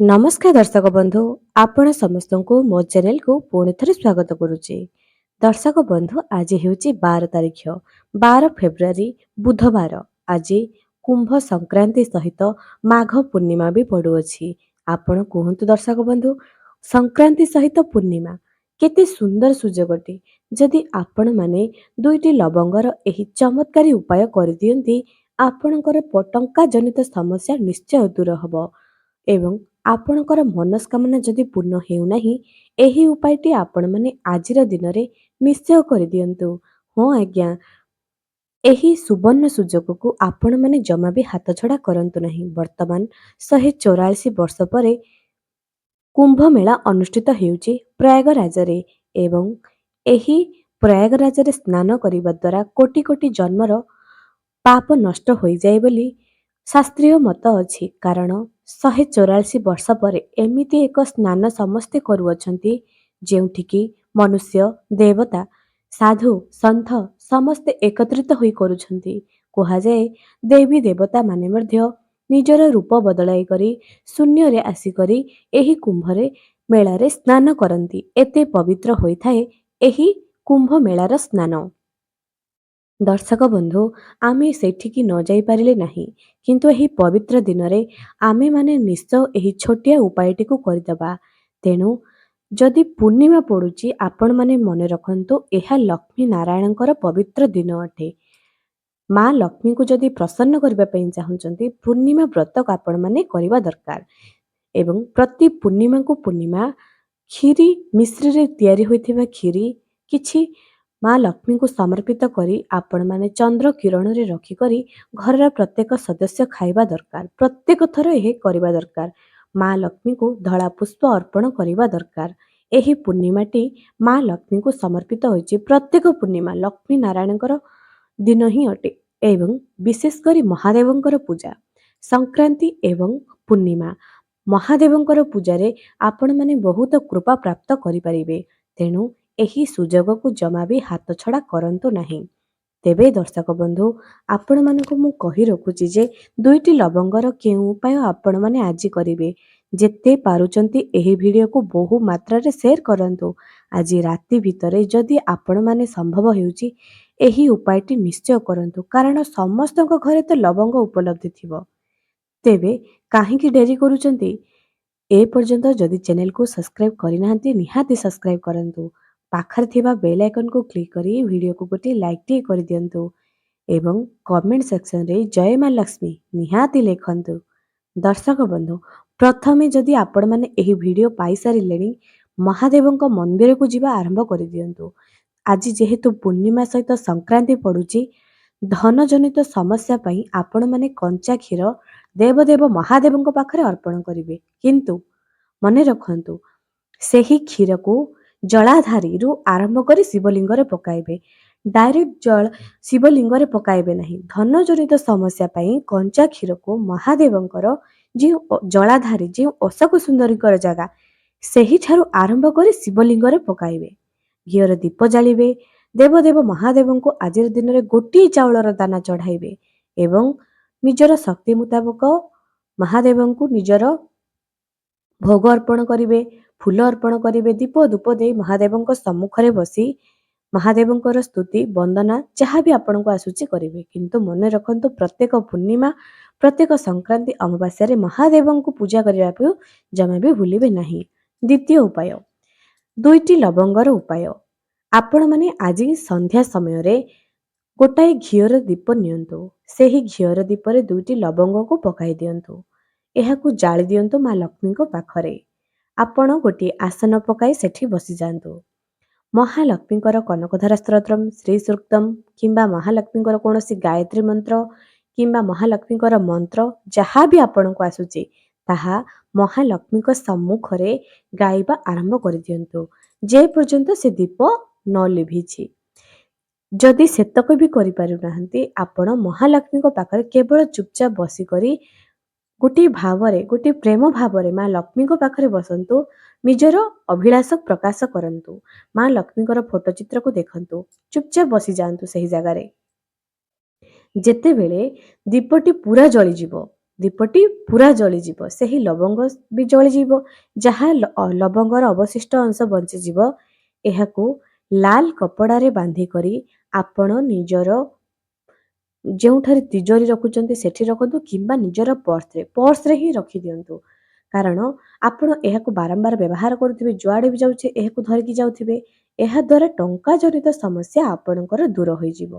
नमस्कार दर्शक बंधु आपण समस्त को मो चैनल को पुणी थे स्वागत करुचे। दर्शक बंधु आज हूँ 12 तारीख 12 फेब्रुआरी बुधवार। आज कुंभ संक्रांति सहित माघ पूर्णिमा भी पड़ुअछि। आपण कहतु दर्शक बंधु संक्रांति सहित पूर्णिमा केते सुंदर सुजोगटी। जदि आपण माने दुईटी लवंगर एही चमत्कारी उपाय कर दियंती आपणकर टंका जनित समस्या निश्चय दूर हब एवं आपणकर मनस्कामना जदि पूर्ण हेउनाही एही उपायटी आपण माने आजिर दिन में निश्चय कर दियंतु। हाँ आज्ञा, एही सुवर्ण सुजोग को आपण माने जमा भी हाथ छड़ा करंतु नहीं। वर्तमान 144 वर्ष पर कुंभ मेला अनुष्ठित हेउची प्रयागराजरे एवं एही प्रयागराजरे स्नान करिबा द्वारा कोटि कोटि जन्मर पाप नष्ट हो जाए बोली शास्त्रीय मत अछि। कारण 144 वर्ष पर एमिति एक स्नान समस्ते करुअछंती जेउठिकी मनुष्य देवता साधु सन्थ समस्ते एकत्रित होई करुछंती। कुहा जाए देवी देवता माने मध्य निजर रूप बदलाई करी शून्य रे आसी करी एही कुंभरे मेलारे स्नान करंती। एते पवित्र होइथाए एही कुंभ मेलार स्नान। दर्शक बंधु आमे सेठिकी न जाई पारिले नाही, किंतु एही पवित्र दिन रे आमे माने निश्चय एही छोटिया उपायटी को करदबा। तेणु जदि पूर्णिमा पड़ुची आपण माने मने रखंतु एहा लक्ष्मी नारायणकर पवित्र दिन अटे। माँ लक्ष्मी को जदि प्रसन्न करबा पई चाहुचंती पूर्णिमा व्रत को आपण माने करिबा दरकार। एवं प्रति पूर्णिमा को पूर्णिमा खीरी मिश्री रे तैयारी होइथिबा खीरी किछि माँ लक्ष्मी को समर्पित करी आपण माने चंद्र किरण रे रखी करी घरर प्रत्येक सदस्य खाइबा दरकार। प्रत्येक थर एहे करिबा दरकार। माँ लक्ष्मी को धड़ा पुष्प अर्पण करिबा दरकार। एही पूर्णिमाटी माँ लक्ष्मी को समर्पित होइछि। प्रत्येक पूर्णिमा लक्ष्मी नारायणकर दिन ही अटे एवं विशेष करी महादेवंकर पूजा संक्रांति एवं पूर्णिमा महादेवंकर पूजारे आपण माने बहुत कृपा प्राप्त करि परिबे। तेणु एही सुजोग को जमा भी हाथ छड़ा करंतु नहीं। तेबे दर्शक बंधु आपण मानक मु कहि रखुची जे दुईटी लवंगर केउ उपाय आपण माने आज करिवे। जेते पारुचंती एही वीडियो को बहु मात्रा रे शेयर करंतु। आज राति भितरे जदि आपण माने संभव हेउची एही उपायटी निश्चय करंतु, कारण समस्तक घरे तो लवंग उपलब्ध थिबो। तेबे काहेकि डेरी करूचंती? ए पर्यंत जदि चैनल को सब्सक्राइब करिनाहांती निहाती सब्सक्राइब करंतु। पाखर थिबा बेल आइकन को क्लिक करी वीडियो को गोटे लाइक टी कर दियंतु एवं कमेंट सेक्शन रे जय मां लक्ष्मी निहाती लिखंतु। दर्शक बंधु प्रथमे जदि आपण माने एही वीडियो पाई सारिलेनी महादेवंक मंदिर को जीवा आरंभ कर दियंतु। आज जेहेतु पूर्णिमा सहित संक्रांति पड़ुची धन जनित समस्या पई आपण माने कंचा क्षीर देवदेव महादेवंक पाखरे अर्पण करिवे। किंतु मने रखंतु सेही क्षीर को जलाधारी रु आरंभ करी शिवलिंग रे पकाइबे। डायरेक्ट जल शिवलिंग रे पकाइबे नहीं। धन जनित समस्या पई कंचा क्षीर को महादेवंकर जे जलाधारी जे अशोक सुंदरीकर जगह सेही ठारू आरंभ करी शिवलिंग रे पकाइबे। घियर दीप जालिबे। देवदेव महादेव को आजिर दिन में गोटे चाउलर दाना चढ़ाइबे एवं निजर शक्ति मुताबक महादेव को निजर भोग अर्पण करिवे। फूल अर्पण करिवे। दीप धूप दे महादेव सम्मुख रे बसी महादेवंकर स्तुति वंदना जहाँ भी आपण को आसुची करिवे। किंतु मने रखंतु प्रत्येक पूर्णिमा प्रत्येक संक्रांति अमावास्या रे महादेव को पूजा करने जमा भी भूलिबे नहीं। द्वितीय उपाय दुईटी लवंगर उपाय आपण माने आज संध्या समय रे गोटाए घियर दीप नियंतु। सेही घियर दीप रे दुईटी लवंग को पकाई दियंतु। एहाकू जाली दियंतु माँ लक्ष्मी को पाखरे। आपण गोटे आसन पकाई सेठी बसी जांतु। महालक्ष्मीकर कनकधारा स्तोत्रम श्री सूक्तम किंबा महालक्ष्मीकर कौनसी गायत्री मंत्र किंबा महालक्ष्मीकर मंत्र जहाँ भी आपण को आसुची ताहा महालक्ष्मी सम्मुख रे गाइबा आरंभ कर दियंतु जे पर्यंत से दीप न लिभिछि। जदि सेतक भी करि पारु नाहंती आपण महालक्ष्मी पाखरे केवल चुपचाप बसी करी गोटे भावरे गोटे प्रेम भावरे माँ लक्ष्मी पाखरे बसंतु। निजर अभिलाष प्रकाश करंतु। माँ लक्ष्मीकर फोटो चित्र को देखंतु। चुपचाप बसी जांतु सही जगार। जेते बेले दीपटी पूरा जली जिवो ଦୀପଟି ପୁରା ଜଳିଯିବ, ସେହି ଲବଙ୍ଗ ବି ଜଳିଯିବ। ଯାହା ଲବଙ୍ଗର ଅବଶିଷ୍ଟ ଅଂଶ ବଞ୍ଚିଯିବ, ଏହାକୁ ଲାଲ କପଡ଼ାରେ ବାନ୍ଧି କରି ଆପଣ ନିଜର ଯେଉଁଠାରେ ତିଜୋରି ରଖୁଛନ୍ତି ସେଠି ରଖନ୍ତୁ, କିମ୍ବା ନିଜର ପର୍ସରେ ହିଁ ରଖିଦିଅନ୍ତୁ। କାରଣ ଆପଣ ଏହାକୁ ବାରମ୍ବାର ବ୍ୟବହାର କରୁଥିବେ, ଯୁଆଡ଼େ ବି ଯାଉଛେ ଏହାକୁ ଧରିକି ଯାଉଥିବେ। ଏହାଦ୍ୱାରା ଟଙ୍କା ଜନିତ ସମସ୍ୟା ଆପଣଙ୍କର ଦୂର ହୋଇଯିବ।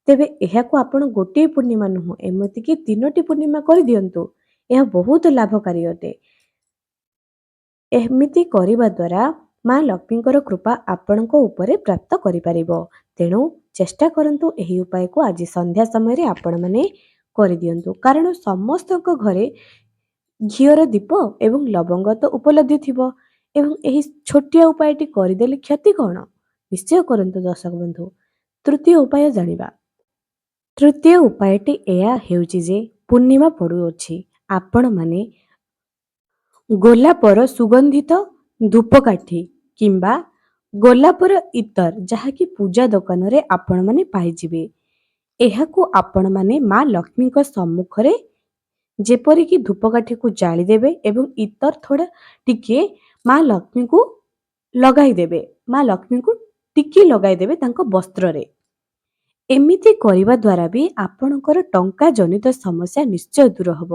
ତେବେ ଏହାକୁ ଆପଣ ଗୋଟିଏ ପୂର୍ଣ୍ଣିମା ନୁହଁ, ଏମିତିକି 3ଟି ପୂର୍ଣ୍ଣିମା କରିଦିଅନ୍ତୁ। ଏହା ବହୁତ ଲାଭକାରୀ ଅଟେ। ଏମିତି କରିବା ଦ୍ୱାରା ମା ଲକ୍ଷ୍ମୀଙ୍କର କୃପା ଆପଣଙ୍କ ଉପରେ ପ୍ରାପ୍ତ କରିପାରିବ। ତେଣୁ ଚେଷ୍ଟା କରନ୍ତୁ ଏହି ଉପାୟକୁ ଆଜି ସନ୍ଧ୍ୟା ସମୟରେ ଆପଣମାନେ କରିଦିଅନ୍ତୁ। କାରଣ ସମସ୍ତଙ୍କ ଘରେ ଘିଅର ଦୀପ ଏବଂ ଲବଙ୍ଗ ତ ଉପଲବ୍ଧ ଥିବ, ଏବଂ ଏହି ଛୋଟିଆ ଉପାୟଟି କରିଦେଲେ କ୍ଷତି କ'ଣ? ନିଶ୍ଚୟ କରନ୍ତୁ ଦର୍ଶକ ବନ୍ଧୁ। ତୃତୀୟ ଉପାୟ ଜାଣିବା। ତୃତୀୟ ଉପାୟଟି ଏହା ହେଉଛି ଯେ ପୂର୍ଣ୍ଣିମା ପଡ଼ୁଅଛି, ଆପଣମାନେ ଗୋଲାପର ସୁଗନ୍ଧିତ ଧୂପକାଠି କିମ୍ବା ଗୋଲାପର ଇତର, ଯାହାକି ପୂଜା ଦୋକାନରେ ଆପଣମାନେ ପାଇଯିବେ, ଏହାକୁ ଆପଣମାନେ ମା ଲକ୍ଷ୍ମୀଙ୍କ ସମ୍ମୁଖରେ ଯେପରିକି ଧୂପକାଠିକୁ ଜାଳିଦେବେ ଏବଂ ଇତର ଥୋଡ଼ା ଟିକେ ମା ଲକ୍ଷ୍ମୀଙ୍କୁ ଲଗାଇଦେବେ। ମା ଲକ୍ଷ୍ମୀଙ୍କୁ ଟିକେ ଲଗାଇଦେବେ ତାଙ୍କ ବସ୍ତ୍ରରେ। ଏମିତି କରିବା ଦ୍ୱାରା ବି ଆପଣଙ୍କର ଟଙ୍କା ଜନିତ ସମସ୍ୟା ନିଶ୍ଚୟ ଦୂର ହେବ।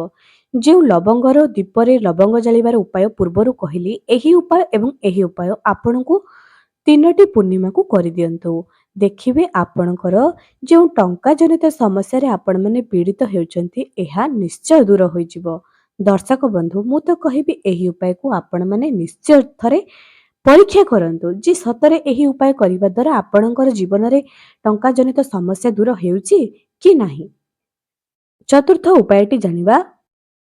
ଯେଉଁ ଲବଙ୍ଗର ଦୀପରେ ଲବଙ୍ଗ ଜାଳିବାର ଉପାୟ ପୂର୍ବରୁ କହିଲି, ଏହି ଉପାୟ ଏବଂ ଏହି ଉପାୟ ଆପଣଙ୍କୁ 3ଟି ପୂର୍ଣ୍ଣିମାକୁ କରିଦିଅନ୍ତୁ। ଦେଖିବେ ଆପଣଙ୍କର ଯେଉଁ ଟଙ୍କା ଜନିତ ସମସ୍ୟାରେ ଆପଣମାନେ ପୀଡ଼ିତ ହେଉଛନ୍ତି, ଏହା ନିଶ୍ଚୟ ଦୂର ହୋଇଯିବ। ଦର୍ଶକ ବନ୍ଧୁ, ମୁଁ ତ କହିବି ଏହି ଉପାୟକୁ ଆପଣମାନେ ନିଶ୍ଚୟ ଥରେ ପରୀକ୍ଷା କରନ୍ତୁ ଯେ ସତରେ ଏହି ଉପାୟ କରିବା ଦ୍ୱାରା ଆପଣଙ୍କର ଜୀବନରେ ଟଙ୍କା ଜନିତ ସମସ୍ୟା ଦୂର ହେଉଛି କି ନାହିଁ। ଚତୁର୍ଥ ଉପାୟଟି ଜାଣିବା।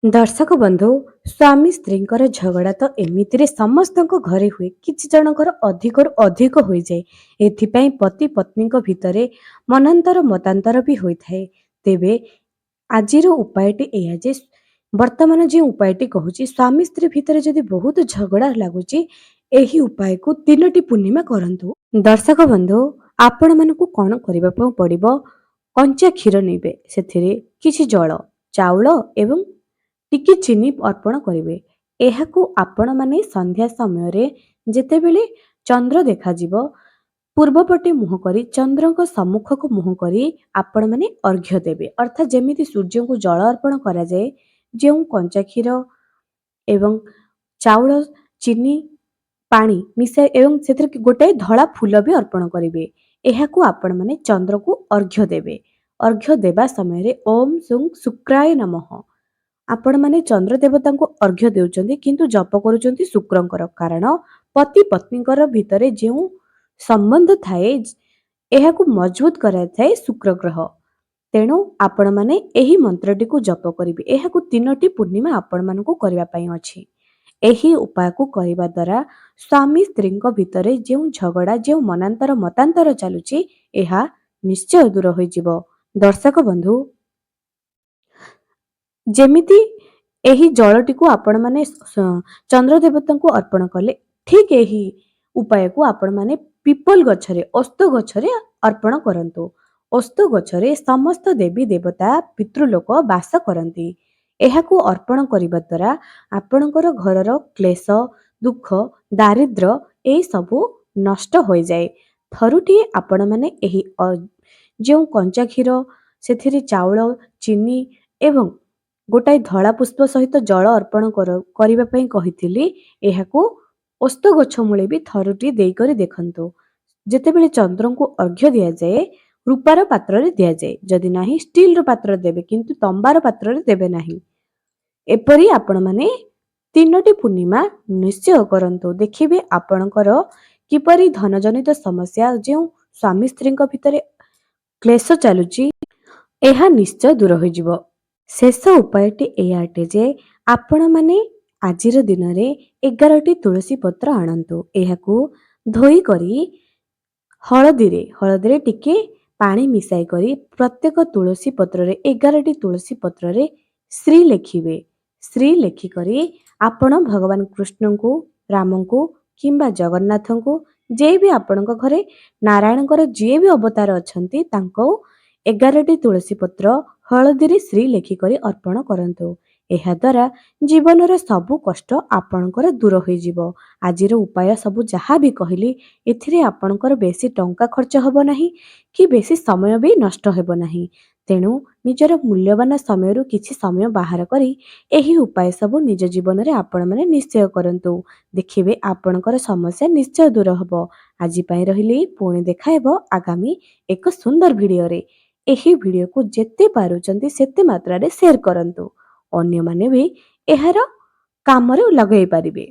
ଦର୍ଶକ ବନ୍ଧୁ, ସ୍ୱାମୀ ସ୍ତ୍ରୀଙ୍କର ଝଗଡ଼ା ତ ଏମିତିରେ ସମସ୍ତଙ୍କ ଘରେ ହୁଏ, କିଛି ଜଣଙ୍କର ଅଧିକରୁ ଅଧିକ ହୋଇଯାଏ। ଏଥିପାଇଁ ପତି ପତ୍ନୀଙ୍କ ଭିତରେ ମନାନ୍ତର ମତାନ୍ତର ବି ହୋଇଥାଏ। ତେବେ ଆଜିର ଉପାୟଟି ଏହା ଯେ ବର୍ତ୍ତମାନ ଯେଉଁ ଉପାୟଟି କହୁଛି, ସ୍ୱାମୀ ସ୍ତ୍ରୀ ଭିତରେ ଯଦି ବହୁତ ଝଗଡ଼ା ଲାଗୁଛି, ଏହି ଉପାୟକୁ 3ଟି ପୂର୍ଣ୍ଣିମା କରନ୍ତୁ। ଦର୍ଶକ ବନ୍ଧୁ, ଆପଣମାନଙ୍କୁ କ'ଣ କରିବାକୁ ପଡ଼ିବ? କଞ୍ଚା କ୍ଷୀର ନେବେ, ସେଥିରେ କିଛି ଜଳ, ଚାଉଳ ଏବଂ ଟିକେ ଚିନି ଅର୍ପଣ କରିବେ। ଏହାକୁ ଆପଣମାନେ ସନ୍ଧ୍ୟା ସମୟରେ ଯେତେବେଳେ ଚନ୍ଦ୍ର ଦେଖାଯିବ, ପୂର୍ବପଟେ ମୁହଁ କରି ଚନ୍ଦ୍ରଙ୍କ ସମ୍ମୁଖକୁ ମୁହଁ କରି ଆପଣମାନେ ଅର୍ଘ୍ୟ ଦେବେ। ଅର୍ଥାତ୍ ଯେମିତି ସୂର୍ଯ୍ୟଙ୍କୁ ଜଳ ଅର୍ପଣ କରାଯାଏ, ଯେଉଁ କଞ୍ଚା କ୍ଷୀର ଏବଂ ଚାଉଳ, ଚିନି, ପାଣି ମିଶାଇ ଏବଂ ସେଥିରେ ଗୋଟାଏ ଧଳା ଫୁଲ ବି ଅର୍ପଣ କରିବେ। ଏହାକୁ ଆପଣମାନେ ଚନ୍ଦ୍ରକୁ ଅର୍ଘ୍ୟ ଦେବେ। ଅର୍ଘ୍ୟ ଦେବା ସମୟରେ ଓಂ ସୁଂ ଶୁକ୍ରାୟ ନମଃ, ଆପଣମାନେ ଚନ୍ଦ୍ର ଦେବତାଙ୍କୁ ଅର୍ଘ୍ୟ ଦେଉଛନ୍ତି କିନ୍ତୁ ଜପ କରୁଛନ୍ତି ଶୁକ୍ରଙ୍କର। କାରଣ ପତି ପତ୍ନୀଙ୍କର ଭିତରେ ଯେଉଁ ସମ୍ବନ୍ଧ ଥାଏ, ଏହାକୁ ମଜବୁତ କରାଇଥାଏ ଶୁକ୍ର ଗ୍ରହ। ତେଣୁ ଆପଣମାନେ ଏହି ମନ୍ତ୍ରଟିକୁ ଜପ କରିବେ। ଏହାକୁ 3ଟି ପୂର୍ଣ୍ଣିମା ଆପଣମାନଙ୍କୁ କରିବା ପାଇଁ ଅଛି। ଏହି ଉପାୟକୁ କରିବା ଦ୍ୱାରା ସ୍ୱାମୀ ସ୍ତ୍ରୀଙ୍କ ଭିତରେ ଯେଉଁ ଝଗଡ଼ା, ଯେଉଁ ମନାନ୍ତର ମତାନ୍ତର ଚାଲୁଛି, ଏହା ନିଶ୍ଚୟ ଦୂର ହୋଇଯିବ। ଦର୍ଶକ ବନ୍ଧୁ, ଯେମିତି ଏହି ଜଳଟିକୁ ଆପଣମାନେ ଚନ୍ଦ୍ର ଦେବତାଙ୍କୁ ଅର୍ପଣ କଲେ, ଠିକ୍ ଏହି ଉପାୟକୁ ଆପଣମାନେ ପିପଲ ଗଛରେ, ଓସ୍ତ ଗଛରେ ଅର୍ପଣ କରନ୍ତୁ। ଓସ୍ତ ଗଛରେ ସମସ୍ତ ଦେବୀ ଦେବତା ପିତୃଲୋକ ବାସ କରନ୍ତି। ଏହାକୁ ଅର୍ପଣ କରିବା ଦ୍ୱାରା ଆପଣଙ୍କର ଘରର କ୍ଲେଶ, ଦୁଃଖ, ଦାରିଦ୍ର୍ୟ ଏସବୁ ନଷ୍ଟ ହୋଇଯାଏ। ଥରୁଟିଏ ଆପଣମାନେ ଏହି ଯେଉଁ କଞ୍ଚା କ୍ଷୀର, ସେଥିରେ ଚାଉଳ, ଚିନି ଏବଂ ଗୋଟାଏ ଧଳା ପୁଷ୍ପ ସହିତ ଜଳ ଅର୍ପଣ କରିବା ପାଇଁ କହିଥିଲି, ଏହାକୁ ଓସ୍ତ ଗଛ ମୂଳେ ବି ଥରୁଟିଏ ଦେଇକରି ଦେଖନ୍ତୁ। ଯେତେବେଳେ ଚନ୍ଦ୍ରଙ୍କୁ ଅର୍ଘ୍ୟ ଦିଆଯାଏ, ରୂପାର ପାତ୍ରରେ ଦିଆଯାଏ, ଯଦି ନାହିଁ ଷ୍ଟିଲର ପାତ୍ରରେ ଦେବେ, କିନ୍ତୁ ତମ୍ବାର ପାତ୍ରରେ ଦେବେ ନାହିଁ। ଏପରି ଆପଣମାନେ 3ଟି ପୂର୍ଣ୍ଣିମା ନିଶ୍ଚୟ କରନ୍ତୁ। ଦେଖିବେ ଆପଣଙ୍କର କିପରି ଧନଜନିତ ସମସ୍ୟା, ଯେଉଁ ସ୍ୱାମୀ ସ୍ତ୍ରୀଙ୍କ ଭିତରେ କ୍ଲେଶ ଚାଲୁଛି, ଏହା ନିଶ୍ଚୟ ଦୂର ହୋଇଯିବ। ଶେଷ ଉପାୟଟି ଏହା ଅଟେ ଯେ ଆପଣମାନେ ଆଜିର ଦିନରେ 11ଟି ତୁଳସୀ ପତ୍ର ଆଣନ୍ତୁ। ଏହାକୁ ଧୋଇ କରି ହଳଦୀରେ ଟିକେ ପାଣି ମିଶାଇ କରି ପ୍ରତ୍ୟେକ ତୁଳସୀ ପତ୍ରରେ 11ଟି ତୁଳସୀ ପତ୍ରରେ ଶ୍ରୀ ଲେଖିବେ। ଶ୍ରୀ ଲେଖିକରି ଆପଣ ଭଗବାନ କୃଷ୍ଣଙ୍କୁ, ରାମଙ୍କୁ କିମ୍ବା ଜଗନ୍ନାଥଙ୍କୁ, ଯିଏ ବି ଆପଣଙ୍କ ଘରେ ନାରାୟଣଙ୍କର ଯିଏ ବି ଅବତାର ଅଛନ୍ତି, ତାଙ୍କୁ 11ଟି ତୁଳସୀ ପତ୍ର ହଳଦୀରେ ଶ୍ରୀ ଲେଖିକରି ଅର୍ପଣ କରନ୍ତୁ। ଏହାଦ୍ୱାରା ଜୀବନର ସବୁ କଷ୍ଟ ଆପଣଙ୍କର ଦୂର ହୋଇଯିବ। ଆଜିର ଉପାୟ ସବୁ ଯାହା ବି କହିଲି, ଏଥିରେ ଆପଣଙ୍କର ବେଶୀ ଟଙ୍କା ଖର୍ଚ୍ଚ ହେବ ନାହିଁ କି ବେଶୀ ସମୟ ବି ନଷ୍ଟ ହେବ ନାହିଁ। ତେଣୁ ନିଜର ମୂଲ୍ୟବାନ ସମୟରୁ କିଛି ସମୟ ବାହାର କରି ଏହି ଉପାୟ ସବୁ ନିଜ ଜୀବନରେ ଆପଣମାନେ ନିଶ୍ଚୟ କରନ୍ତୁ। ଦେଖିବେ ଆପଣଙ୍କର ସମସ୍ୟା ନିଶ୍ଚୟ ଦୂର ହେବ। ଆଜି ପାଇଁ ରହିଲି, ପୁଣି ଦେଖା ହେବ ଆଗାମୀ ଏକ ସୁନ୍ଦର ଭିଡ଼ିଓରେ। ଏହି ଭିଡ଼ିଓକୁ ଯେତେ ପାରୁଛନ୍ତି ସେତେ ମାତ୍ରାରେ ସେୟାର କରନ୍ତୁ। ଅନ୍ୟମାନେ ବି ଏହାର କାମରେ ଲଗାଇ ପାରିବେ।